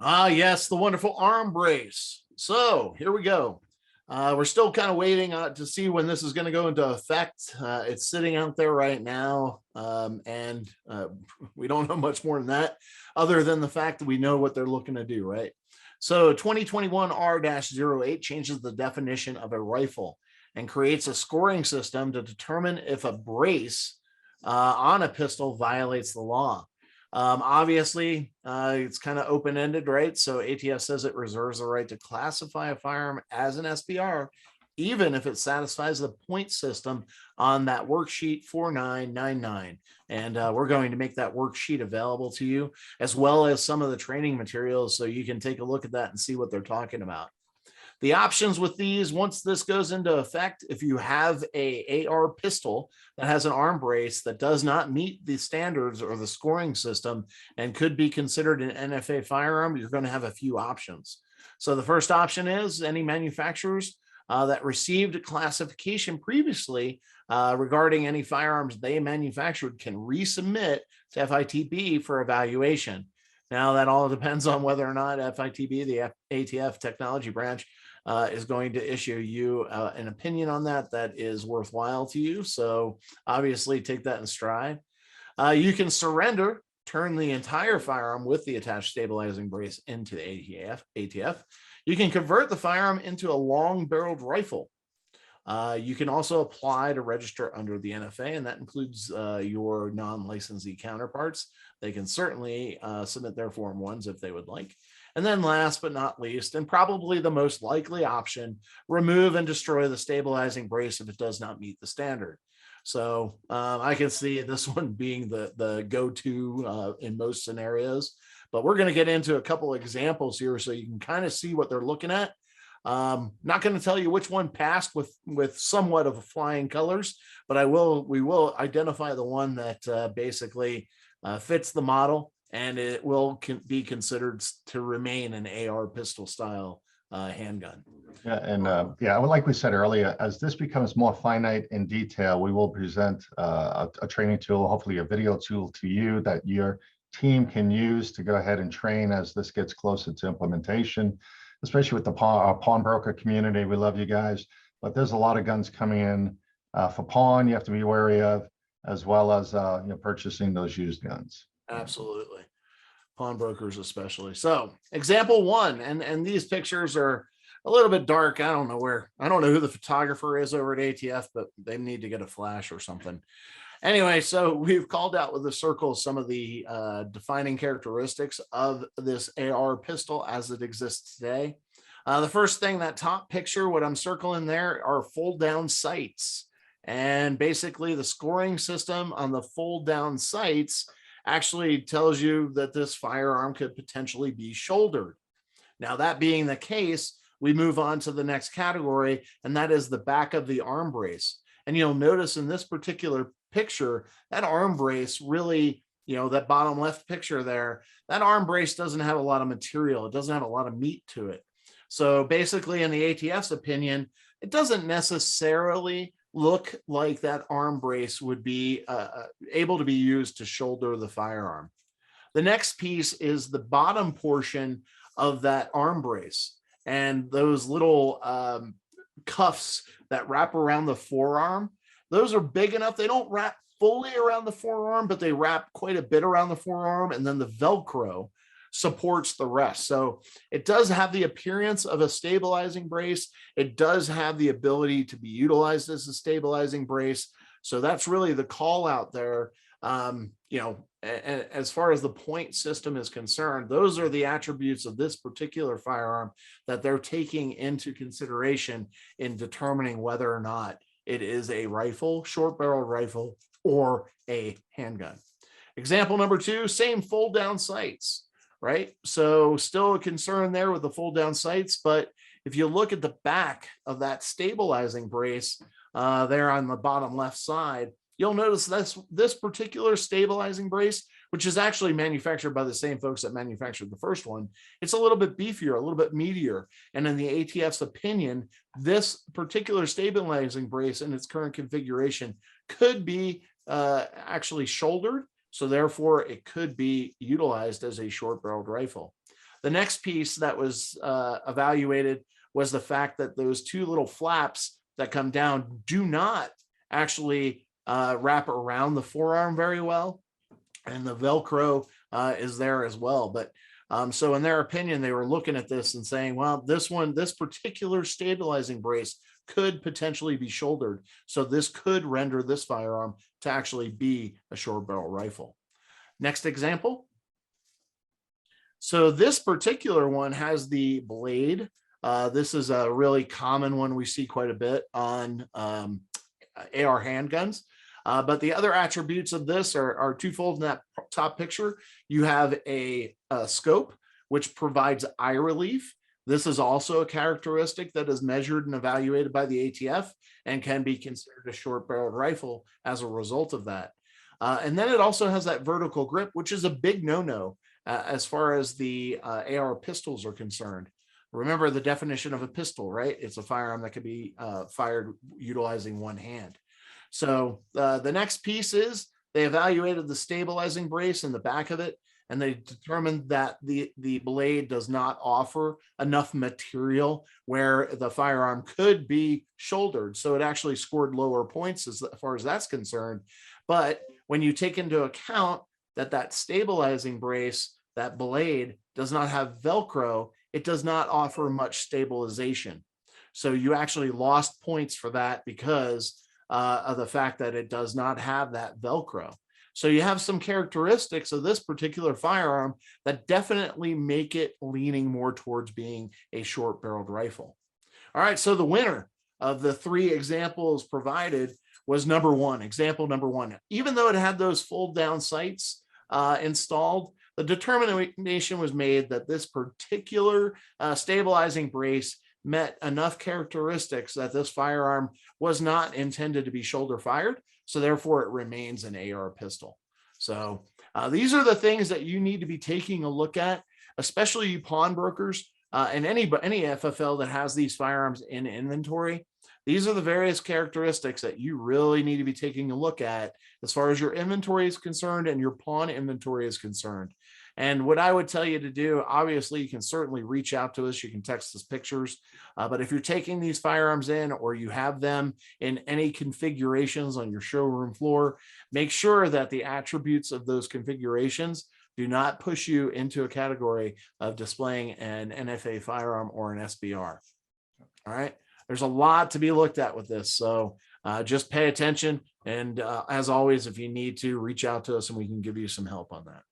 Ah, yes, the wonderful arm brace. So here we go. We're still kind of waiting to see when this is going to go into effect. It's sitting out there right now, and we don't know much more than that, other than the fact that we know what they're looking to do, right? So 2021 R-08 changes the definition of a rifle and creates a scoring system to determine if a brace on a pistol violates the law. Obviously, it's kind of open ended, right? So ATF says it reserves the right to classify a firearm as an SBR, even if it satisfies the point system on that worksheet 4999. And we're going to make that worksheet available to you, as well as some of the training materials, so you can take a look at that and see what they're talking about. The options with these, once this goes into effect, if you have a AR pistol that has an arm brace that does not meet the standards or the scoring system and could be considered an NFA firearm, you're going to have a few options. So the first option is any manufacturers that received classification previously regarding any firearms they manufactured can resubmit to FITB for evaluation. Now, that all depends on whether or not FITB, the ATF technology branch, is going to issue you an opinion on that is worthwhile to you. So obviously take that in stride. You can surrender, turn the entire firearm with the attached stabilizing brace into the ATF. You can convert the firearm into a long-barreled rifle. You can also apply to register under the NFA, and that includes your non-licensee counterparts. They can certainly submit their Form 1s if they would like. And then last but not least, and probably the most likely option, remove and destroy the stabilizing brace if it does not meet the standard. So I can see this one being the go-to in most scenarios, but we're going to get into a couple of examples here so you can kind of see what they're looking at. Not going to tell you which one passed with somewhat of flying colors, but we will identify the one that basically fits the model, and it will be considered to remain an AR pistol style handgun. Yeah, and yeah, like we said earlier, as this becomes more finite in detail, we will present a training tool, hopefully a video tool to you that your team can use to go ahead and train as this gets closer to implementation, especially with the pawnbroker community. We love you guys, but there's a lot of guns coming in for pawn you have to be wary of, as well as purchasing those used guns. Absolutely. Pawnbrokers especially. So example one, and these pictures are a little bit dark. I don't know who the photographer is over at ATF, but they need to get a flash or something. Anyway, so we've called out with the circle some of the defining characteristics of this AR pistol as it exists today. The first thing, that top picture, what I'm circling there are fold down sights. And basically the scoring system on the fold down sights actually tells you that this firearm could potentially be shouldered. Now, that being the case, we move on to the next category, and that is the back of the arm brace. And you'll notice in this particular picture, that arm brace really, that bottom left picture there, that arm brace doesn't have a lot of material. It doesn't have a lot of meat to it. So basically, in the ATF's opinion, it doesn't necessarily look like that arm brace would be able to be used to shoulder the firearm. The next piece is the bottom portion of that arm brace, and those little cuffs that wrap around the forearm. Those are big enough. They don't wrap fully around the forearm, but they wrap quite a bit around the forearm, and then the Velcro supports the rest. So it does have the appearance of a stabilizing brace. It does have the ability to be utilized as a stabilizing brace. So that's really the call out there. As far as the point system is concerned, those are the attributes of this particular firearm that they're taking into consideration in determining whether or not it is a rifle, short barrel rifle, or a handgun. Example number two, same fold down sights. Right? So still a concern there with the fold down sights, but if you look at the back of that stabilizing brace there on the bottom left side, you'll notice this particular stabilizing brace, which is actually manufactured by the same folks that manufactured the first one, it's a little bit beefier, a little bit meatier. And in the ATF's opinion, this particular stabilizing brace in its current configuration could be actually shouldered. So therefore, it could be utilized as a short-barreled rifle. The next piece that was evaluated was the fact that those two little flaps that come down do not actually wrap around the forearm very well, and the Velcro is there as well. But so in their opinion, they were looking at this and saying, well, this particular stabilizing brace could potentially be shouldered. So this could render this firearm to actually be a short barrel rifle. Next example. So this particular one has the blade. This is a really common one we see quite a bit on AR handguns. But the other attributes of this are twofold in that top picture. You have a scope, which provides eye relief. This is also a characteristic that is measured and evaluated by the ATF and can be considered a short-barreled rifle as a result of that. And then it also has that vertical grip, which is a big no-no as far as the AR pistols are concerned. Remember the definition of a pistol, right? It's a firearm that can be fired utilizing one hand. So the next piece is they evaluated the stabilizing brace in the back of it, and they determined that the blade does not offer enough material where the firearm could be shouldered. So it actually scored lower points as far as that's concerned. But when you take into account that stabilizing brace, that blade does not have Velcro, it does not offer much stabilization. So you actually lost points for that because of the fact that it does not have that Velcro. So you have some characteristics of this particular firearm that definitely make it leaning more towards being a short-barreled rifle. All right, so the winner of the three examples provided was example number one. Even though it had those fold-down sights installed, the determination was made that this particular stabilizing brace met enough characteristics that this firearm was not intended to be shoulder fired. So therefore it remains an AR pistol. So these are the things that you need to be taking a look at, especially you pawnbrokers and any FFL that has these firearms in inventory. These are the various characteristics that you really need to be taking a look at as far as your inventory is concerned and your pawn inventory is concerned. And what I would tell you to do, obviously, you can certainly reach out to us. You can text us pictures. But if you're taking these firearms in or you have them in any configurations on your showroom floor, make sure that the attributes of those configurations do not push you into a category of displaying an NFA firearm or an SBR. All right. There's a lot to be looked at with this. So just pay attention. And as always, if you need to, reach out to us and we can give you some help on that.